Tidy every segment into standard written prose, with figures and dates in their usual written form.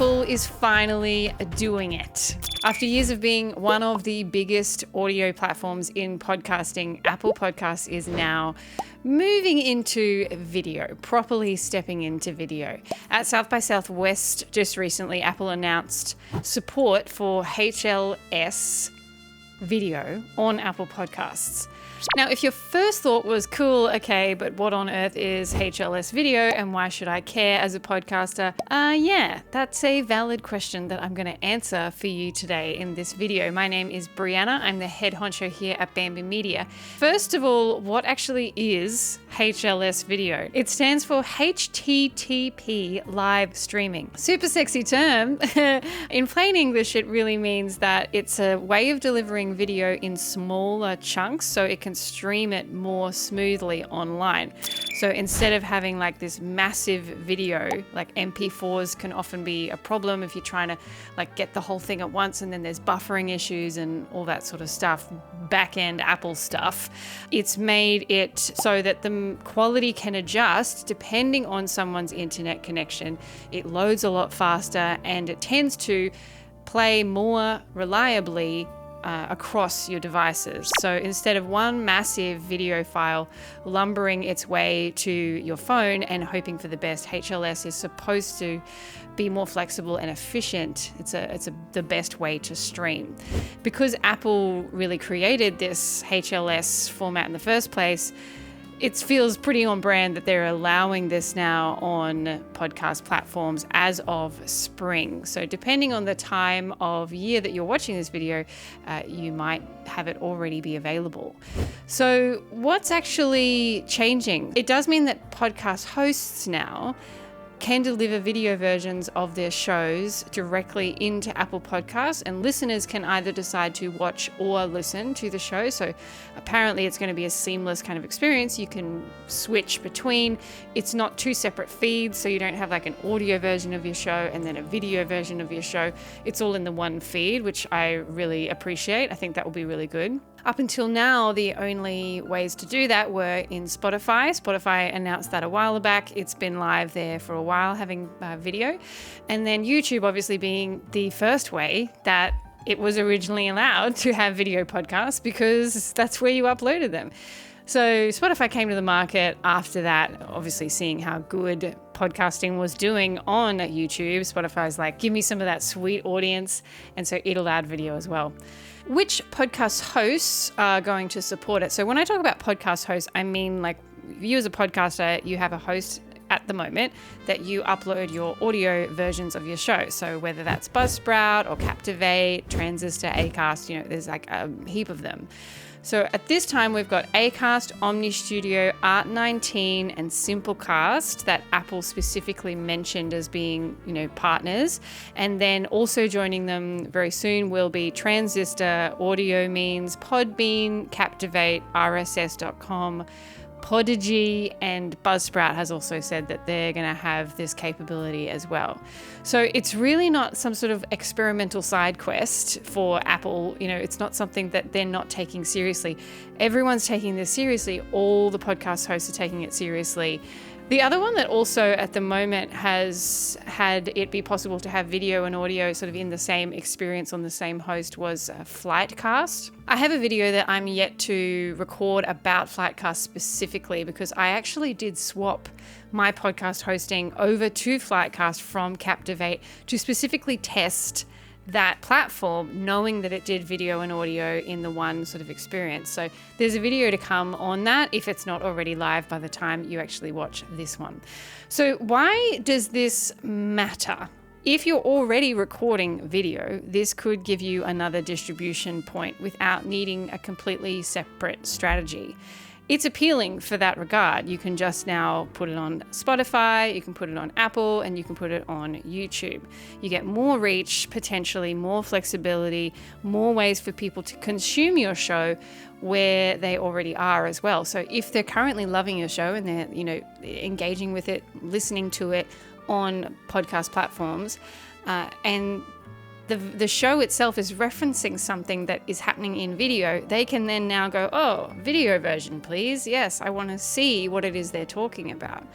Apple is finally doing it. After years of being one of the biggest audio platforms in podcasting, Apple Podcasts is now moving into video, properly stepping into video. At South by Southwest just recently, Apple announced support for HLS video on Apple Podcasts. Now, if your first thought was cool, okay, but what on earth is HLS video and why should I care as a podcaster? Yeah, that's a valid question that I'm going to answer for you today in this video. My name is Brianna. I'm the head honcho here at Bambi Media. First of all, what actually is HLS video? It stands for HTTP live streaming. Super sexy term. In plain English, it really means that it's a way of delivering video in smaller chunks so it can stream it more smoothly online. So instead of having like this massive video, like MP4s can often be a problem if you're trying to like get the whole thing at once, and then there's buffering issues and all that sort of stuff, back-end Apple stuff. It's made it so that the quality can adjust depending on someone's internet connection. It loads a lot faster and it tends to play more reliably across your devices. So instead of one massive video file lumbering its way to your phone and hoping for the best, HLS is supposed to be more flexible and efficient. It's the best way to stream. Because Apple really created this HLS format in the first place, it feels pretty on brand that they're allowing this now on podcast platforms as of spring. So depending on the time of year that you're watching this video, you might have it already be available. So what's actually changing? It does mean that podcast hosts now can deliver video versions of their shows directly into Apple Podcasts, and listeners can either decide to watch or listen to the show. So apparently it's going to be a seamless kind of experience. You can switch between. It's not two separate feeds, so you don't have like an audio version of your show and then a video version of your show. It's all in the one feed, which I really appreciate. I think that will be really good. Up until now, the only ways to do that were in Spotify. Spotify announced that a while back. It's been live there for a while, having video. And then YouTube obviously being the first way that it was originally allowed to have video podcasts, because that's where you uploaded them. So Spotify came to the market after that, obviously seeing how good podcasting was doing on YouTube. Spotify's like, give me some of that sweet audience. And so it'll add video as well. Which podcast hosts are going to support it? So when I talk about podcast hosts, I mean like you as a podcaster, you have a host at the moment that you upload your audio versions of your show. So whether that's Buzzsprout or Captivate, Transistor, Acast, there's like a heap of them. So at this time, we've got Acast, Omny Studio, Art19, and Simplecast that Apple specifically mentioned as being, partners. And then also joining them very soon will be Transistor, Audio Means, Podbean, Captivate, RSS.com, Podigy, and Buzzsprout has also said that they're going to have this capability as well. So it's really not some sort of experimental side quest for Apple. It's not something that they're not taking seriously. Everyone's taking this seriously. All the podcast hosts are taking it seriously. The other one that also at the moment has had it be possible to have video and audio sort of in the same experience on the same host was Flightcast. I have a video that I'm yet to record about Flightcast specifically, because I actually did swap my podcast hosting over to Flightcast from Captivate to specifically test that platform, knowing that it did video and audio in the one sort of experience. So there's a video to come on that if it's not already live by the time you actually watch this one. So why does this matter? If you're already recording video, this could give you another distribution point without needing a completely separate strategy. It's appealing for that regard. You can just now put it on Spotify, you can put it on Apple, and you can put it on YouTube. You get more reach, potentially more flexibility, more ways for people to consume your show where they already are as well. So if they're currently loving your show and they're, engaging with it, listening to it on podcast platforms, and the show itself is referencing something that is happening in video, they can then now go, oh, video version, please. Yes, I want to see what it is they're talking about.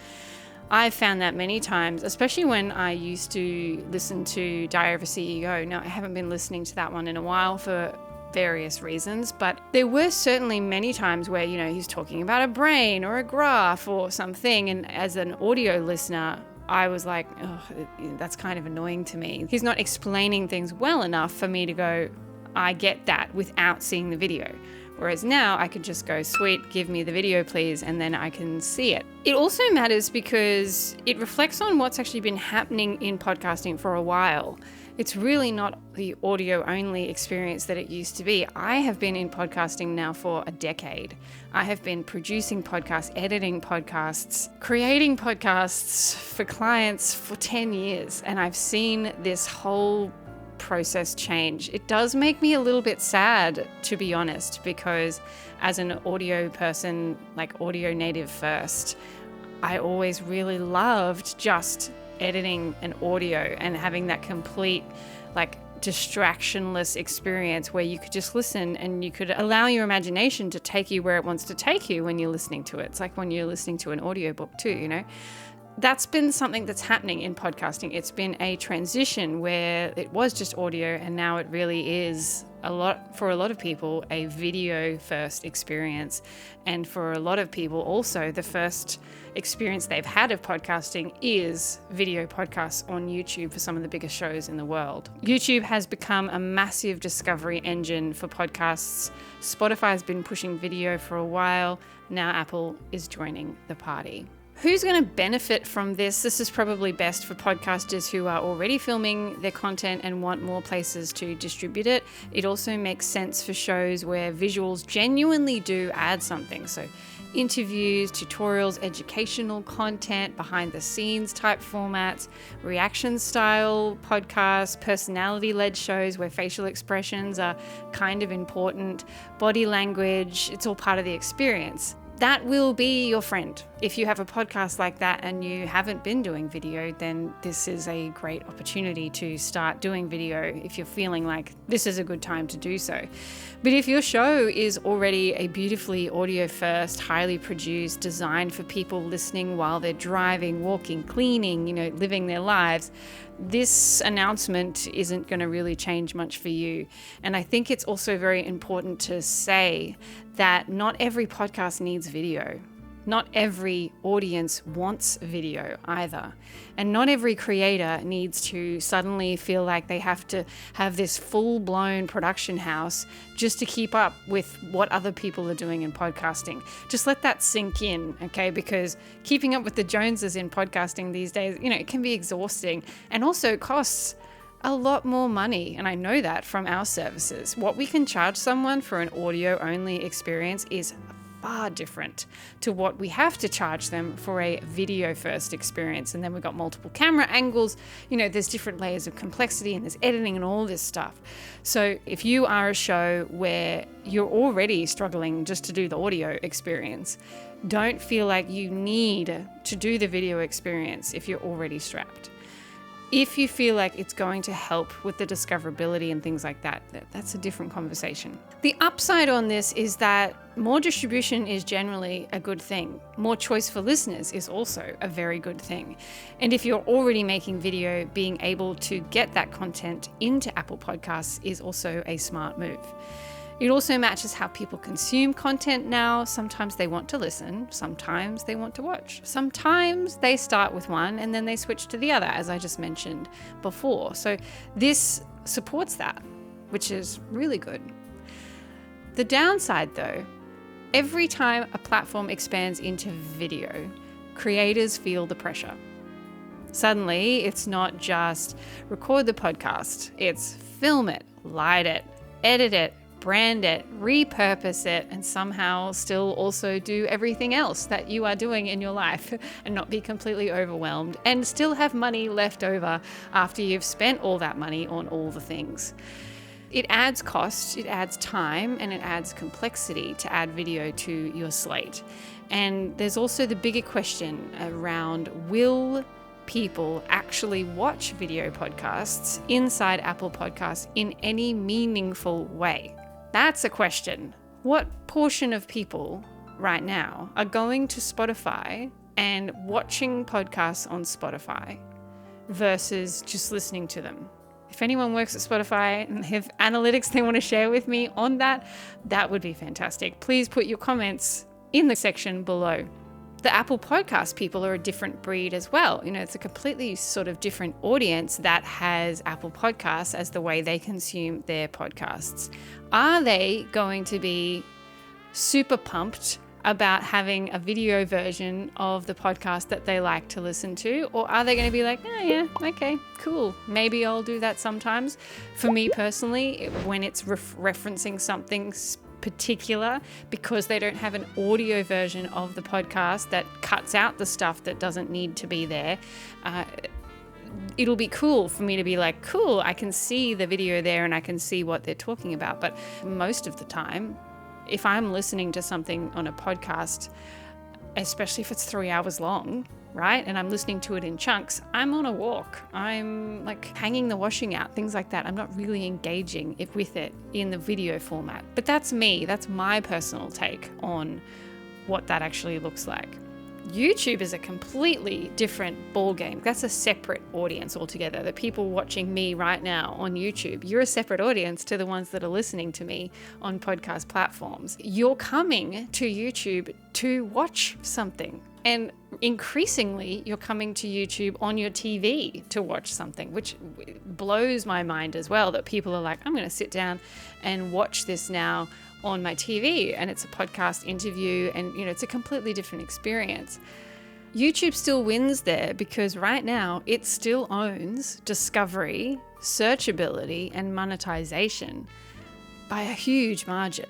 I've found that many times, especially when I used to listen to Diary of a CEO. Now, I haven't been listening to that one in a while for various reasons, but there were certainly many times where, he's talking about a brain or a graph or something. And as an audio listener, I was like, oh, that's kind of annoying to me. He's not explaining things well enough for me to go, I get that, without seeing the video. Whereas now I could just go, sweet, give me the video, please, and then I can see it. It also matters because it reflects on what's actually been happening in podcasting for a while. It's really not the audio only experience that it used to be. I have been in podcasting now for a decade. I have been producing podcasts, editing podcasts, creating podcasts for clients for 10 years. And I've seen this whole process change. It does make me a little bit sad, to be honest, because as an audio person, like audio native first, I always really loved just editing and audio and having that complete, like, distractionless experience where you could just listen and you could allow your imagination to take you where it wants to take you when you're listening to it. It's like when you're listening to an audiobook too, That's been something that's happening in podcasting. It's been a transition where it was just audio and now it really is for a lot of people, a video first experience. And for a lot of people also, the first experience they've had of podcasting is video podcasts on YouTube for some of the biggest shows in the world. YouTube has become a massive discovery engine for podcasts. Spotify has been pushing video for a while. Now Apple is joining the party. Who's going to benefit from this? This is probably best for podcasters who are already filming their content and want more places to distribute it. It also makes sense for shows where visuals genuinely do add something. So interviews, tutorials, educational content, behind the scenes type formats, reaction style podcasts, personality-led shows where facial expressions are kind of important, body language, it's all part of the experience. That will be your friend. If you have a podcast like that and you haven't been doing video, then this is a great opportunity to start doing video if you're feeling like this is a good time to do so. But if your show is already a beautifully audio first, highly produced, designed for people listening while they're driving, walking, cleaning, living their lives, this announcement isn't going to really change much for you. And I think it's also very important to say that not every podcast needs video. Not every audience wants video either. And not every creator needs to suddenly feel like they have to have this full-blown production house just to keep up with what other people are doing in podcasting. Just let that sink in, okay? Because keeping up with the Joneses in podcasting these days, it can be exhausting and also costs a lot more money. And I know that from our services. What we can charge someone for an audio-only experience is far different to what we have to charge them for a video first experience. And then we've got multiple camera angles, there's different layers of complexity and there's editing and all this stuff. So if you are a show where you're already struggling just to do the audio experience, don't feel like you need to do the video experience if you're already strapped. If you feel like it's going to help with the discoverability and things like that, that's a different conversation. The upside on this is that more distribution is generally a good thing. More choice for listeners is also a very good thing. And if you're already making video, being able to get that content into Apple Podcasts is also a smart move. It also matches how people consume content now. Sometimes they want to listen, sometimes they want to watch. Sometimes they start with one and then they switch to the other, as I just mentioned before. So this supports that, which is really good. The downside though, every time a platform expands into video, creators feel the pressure. Suddenly, it's not just record the podcast, it's film it, light it, edit it, brand it, repurpose it, and somehow still also do everything else that you are doing in your life and not be completely overwhelmed and still have money left over after you've spent all that money on all the things. It adds cost, it adds time, and it adds complexity to add video to your slate. And there's also the bigger question around, will people actually watch video podcasts inside Apple Podcasts in any meaningful way? That's a question. What portion of people right now are going to Spotify and watching podcasts on Spotify versus just listening to them. If anyone works at Spotify and have analytics they want to share with me on that, that would be fantastic. Please put your comments in the section below. The Apple Podcast people are a different breed as well. It's a completely sort of different audience that has Apple Podcasts as the way they consume their podcasts. Are they going to be super pumped about having a video version of the podcast that they like to listen to? Or are they going to be like, oh yeah, okay, cool. Maybe I'll do that sometimes. For me personally, when it's referencing something particular, because they don't have an audio version of the podcast that cuts out the stuff that doesn't need to be there, it'll be cool for me to be like, cool, I can see the video there and I can see what they're talking about. But most of the time, if I'm listening to something on a podcast, especially if it's 3 hours long, right, and I'm listening to it in chunks, I'm on a walk, I'm like hanging the washing out, things like that. I'm not really engaging with it in the video format. But that's me. That's my personal take on what that actually looks like. YouTube is a completely different ballgame. That's a separate audience altogether. The people watching me right now on YouTube, you're a separate audience to the ones that are listening to me on podcast platforms. You're coming to YouTube to watch something. And increasingly, you're coming to YouTube on your TV to watch something, which blows my mind as well, that people are like, I'm going to sit down and watch this now on my TV, and it's a podcast interview, and it's a completely different experience. YouTube still wins there because right now it still owns discovery, searchability, and monetization by a huge margin.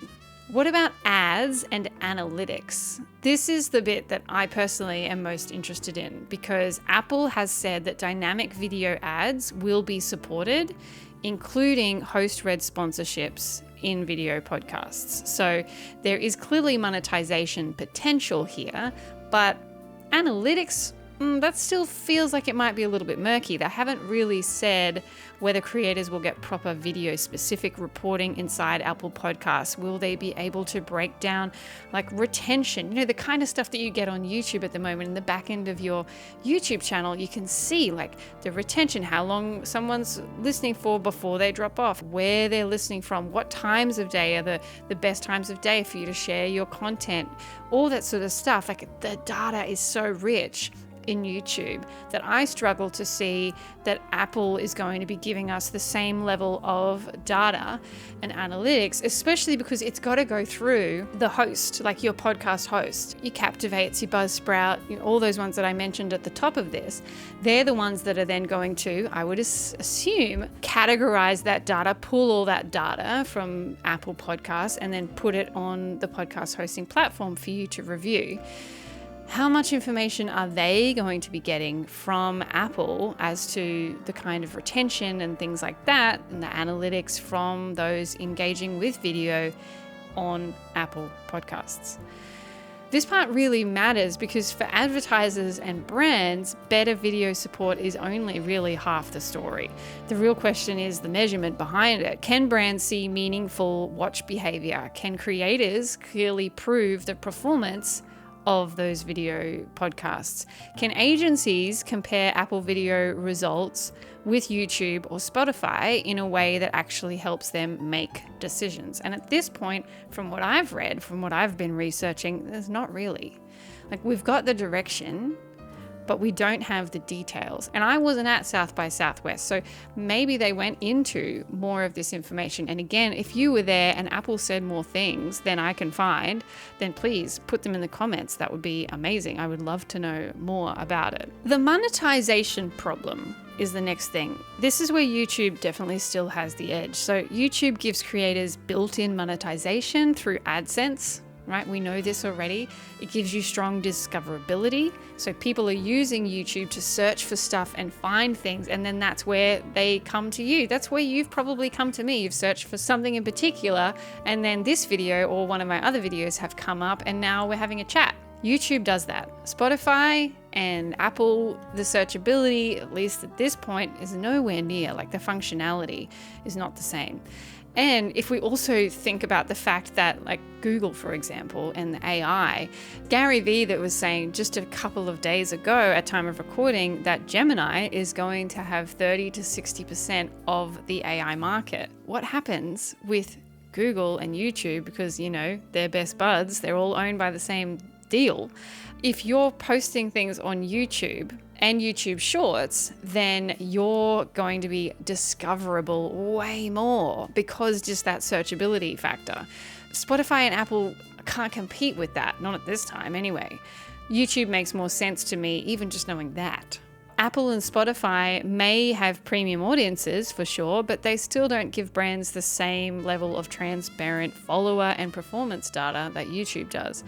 What about ads and analytics? This is the bit that I personally am most interested in, because Apple has said that dynamic video ads will be supported, including host-read sponsorships in video podcasts. So there is clearly monetization potential here, but analytics, that still feels like it might be a little bit murky. They haven't really said whether creators will get proper video-specific reporting inside Apple Podcasts. Will they be able to break down like retention? The kind of stuff that you get on YouTube at the moment in the back end of your YouTube channel. You can see like the retention, how long someone's listening for before they drop off, where they're listening from, what times of day are the best times of day for you to share your content, all that sort of stuff. Like the data is so rich in YouTube that I struggle to see that Apple is going to be giving us the same level of data and analytics, especially because it's got to go through the host, like your podcast host, your Captivates, your Buzzsprout, all those ones that I mentioned at the top of this. They're the ones that are then going to, I would assume, categorize that data, pull all that data from Apple Podcasts, and then put it on the podcast hosting platform for you to review. How much information are they going to be getting from Apple as to the kind of retention and things like that, and the analytics from those engaging with video on Apple Podcasts? This part really matters because for advertisers and brands, better video support is only really half the story. The real question is the measurement behind it. Can brands see meaningful watch behavior? Can creators clearly prove the performance of those video podcasts? Can agencies compare Apple video results with YouTube or Spotify in a way that actually helps them make decisions? And at this point, from what I've read, from what I've been researching, there's not really. Like, we've got the direction, but we don't have the details. And I wasn't at South by Southwest, so maybe they went into more of this information. And again, if you were there and Apple said more things than I can find, then please put them in the comments. That would be amazing. I would love to know more about it. The monetization problem is the next thing. This is where YouTube definitely still has the edge. So YouTube gives creators built-in monetization through AdSense, right? We know this already. It gives you strong discoverability. So people are using YouTube to search for stuff and find things, and then that's where they come to you. That's where you've probably come to me. You've searched for something in particular, and then this video or one of my other videos have come up, and now we're having a chat. YouTube does that. Spotify and Apple, the searchability, at least at this point, is nowhere near. Like, the functionality is not the same. And if we also think about the fact that, like Google, for example, and the AI, Gary Vee that was saying just a couple of days ago at time of recording that Gemini is going to have 30 to 60% of the AI market. What happens with Google and YouTube, because, they're best buds, they're all owned by the same deal. If you're posting things on YouTube and YouTube Shorts, then you're going to be discoverable way more because just that searchability factor. Spotify and Apple can't compete with that, not at this time anyway. YouTube makes more sense to me, even just knowing that. Apple and Spotify may have premium audiences for sure, but they still don't give brands the same level of transparent follower and performance data that YouTube does.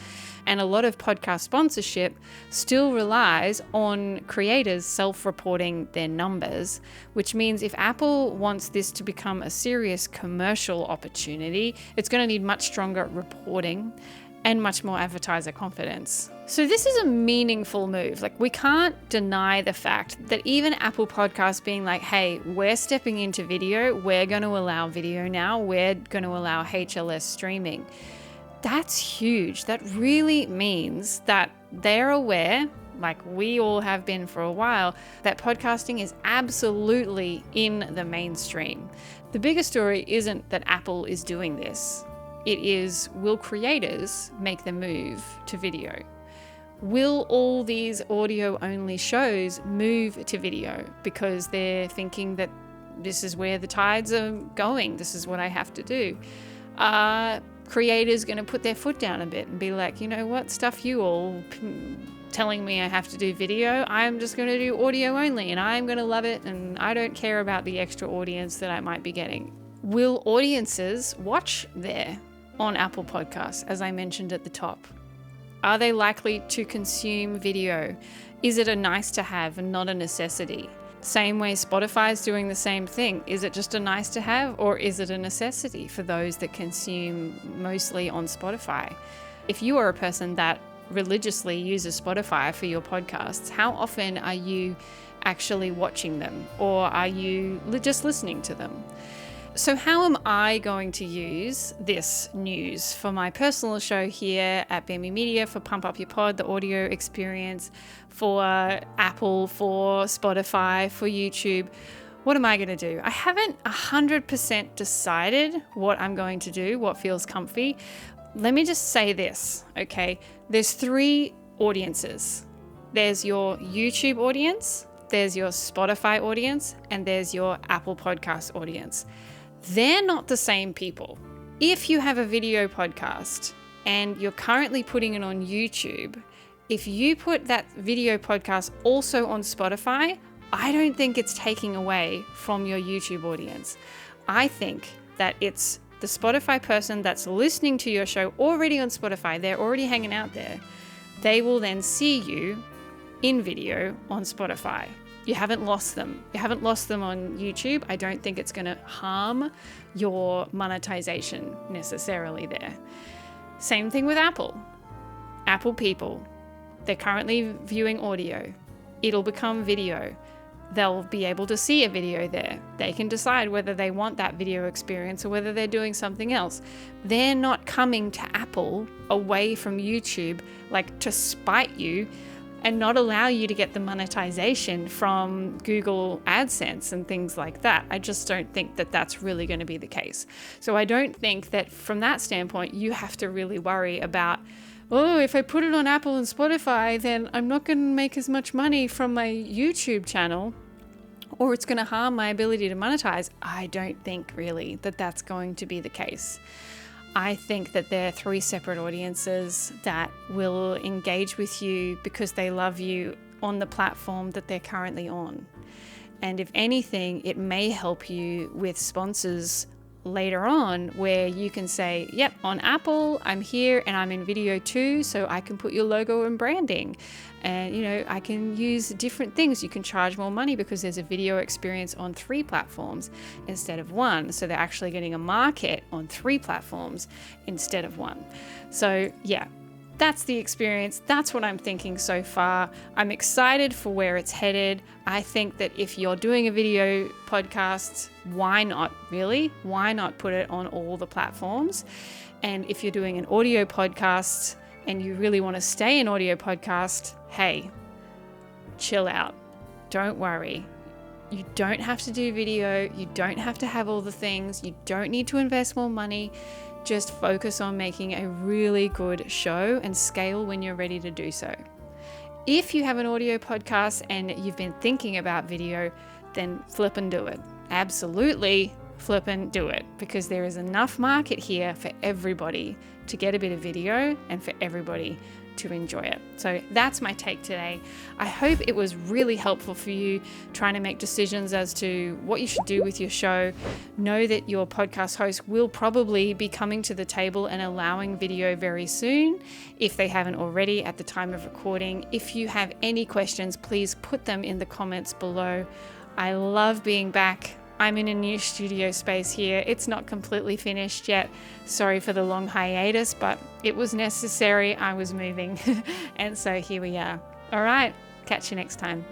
And a lot of podcast sponsorship still relies on creators self-reporting their numbers, which means if Apple wants this to become a serious commercial opportunity, it's going to need much stronger reporting and much more advertiser confidence. So this is a meaningful move. Like, we can't deny the fact that even Apple Podcasts being like, hey, we're stepping into video, we're going to allow video now, we're going to allow HLS streaming. That's huge. That really means that they're aware, like we all have been for a while, that podcasting is absolutely in the mainstream. The bigger story isn't that Apple is doing this. It is, will creators make the move to video? Will all these audio-only shows move to video because they're thinking that this is where the tides are going, this is what I have to do? Are creators going to put their foot down a bit and be like, you know what, stuff you all telling me I have to do video, I'm just going to do audio only and I'm going to love it and I don't care about the extra audience that I might be getting? Will audiences watch there on Apple Podcasts, as I mentioned at the top? Are they likely to consume video? Is it a nice to have and not a necessity? Same way Spotify is doing the same thing. Is it just a nice to have, or is it a necessity for those that consume mostly on Spotify? If you are a person that religiously uses Spotify for your podcasts, how often are you actually watching them, or are you just listening to them? So how am I going to use this news for my personal show here at BME Media, for Pump Up Your Pod, the audio experience, for Apple, for Spotify, for YouTube? What am I going to do? I haven't 100% decided what I'm going to do, what feels comfy. Let me just say this, okay? There's 3 audiences. There's your YouTube audience, there's your Spotify audience, and there's your Apple Podcast audience. They're not the same people. If you have a video podcast and you're currently putting it on YouTube, if you put that video podcast also on Spotify, I don't think it's taking away from your YouTube audience. I think that it's the Spotify person that's listening to your show already on Spotify. They're already hanging out there. They will then see you in video on Spotify. You haven't lost them. You haven't lost them on YouTube. I don't think it's going to harm your monetization necessarily there. Same thing with Apple. Apple people, they're currently viewing audio. It'll become video. They'll be able to see a video there. They can decide whether they want that video experience or whether they're doing something else. They're not coming to Apple away from YouTube like to spite you and not allow you to get the monetization from Google AdSense and things like that. I just don't think that that's really going to be the case. So I don't think that from that standpoint, you have to really worry about, oh, if I put it on Apple and Spotify, then I'm not going to make as much money from my YouTube channel, or it's going to harm my ability to monetize. I don't think really that that's going to be the case. I think that there are 3 separate audiences that will engage with you because they love you on the platform that they're currently on. And if anything, it may help you with sponsors later on where you can say, yep, on Apple, I'm here and I'm in video too, so I can put your logo and branding. And, I can use different things. You can charge more money because there's a video experience on 3 platforms instead of 1. So they're actually getting a market on 3 platforms instead of 1. So yeah, that's the experience. That's what I'm thinking so far. I'm excited for where it's headed. I think that if you're doing a video podcast, why not, really? Why not put it on all the platforms? And if you're doing an audio podcast and you really want to stay an audio podcast, hey, chill out. Don't worry. You don't have to do video. You don't have to have all the things. You don't need to invest more money. Just focus on making a really good show and scale when you're ready to do so. If you have an audio podcast and you've been thinking about video, then flip and do it. Absolutely flip and do it, because there is enough market here for everybody to get a bit of video and for everybody to enjoy it. So that's my take today. I hope it was really helpful for you trying to make decisions as to what you should do with your show. Know that your podcast host will probably be coming to the table and allowing video very soon, if they haven't already at the time of recording. If you have any questions, please put them in the comments below. I love being back. I'm in a new studio space here. It's not completely finished yet. Sorry for the long hiatus, but it was necessary. I was moving. And so here we are. All right, catch you next time.